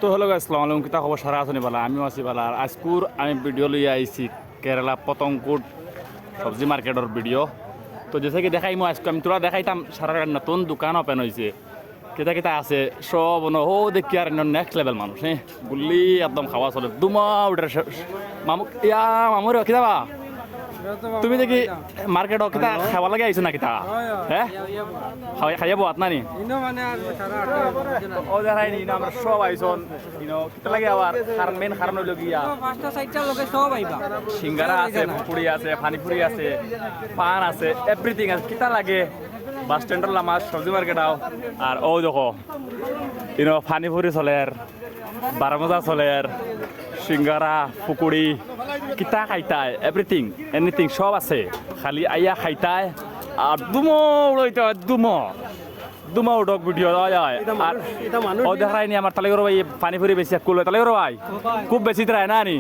তো হলো আসসালামু আলাইকুম কিতা খবর সারা আছেন বালা আমিও আছি বালা আর আজকুর আমি ভিডিও লইয়া আইছি কেরালা পতঙ্কুট সবজি মার্কেটের ভিডিও তো যেসে কি দেখাই আজকে আমি তোরা দেখাইতাম সারা নতুন দোকান ওপেন হয়েছে কেতা কেতা আছে সব ও দেখি আর নেক্সট লেভেল মানুষ হ্যাঁ গুল্লি একদম খাওয়া চলে দুমা ওটার মামু ইয়া মামুর কিতাবা তুমি দেখি মার্কেট কিতা খাওয়া লাগে আইছো না কিতা হ্যাঁ খাইয়া বাত না নি ও দেখাই নি আমরা সব আইছন কিতা লাগে আবার কারণ মেন কারণ হইল গিয়া পাঁচটা চারটা লোকে সব আইবা সিঙ্গারা আছে পুরি আছে পানিপুরি আছে পান আছে এভরিথিং আছে কিতা লাগে বাস স্ট্যান্ডের লামাজ সবজি মার্কেট আও আর ও দেখো পানিপুরি চলের বারমজা চলের সিঙ্গারা পুকুরি কিতা খাইতায় এভরিথিং এনিথিং সব আছে খালি আইয়া খাইতায় আর দুমো উড়াইতে দুমো উঠক ভিডিও দেওয়া যায় আর ও দেখাই নি আমার তালে ভাই পানিপুরি বেশি কুল তালে ভাই খুব বেশি দেয় না নি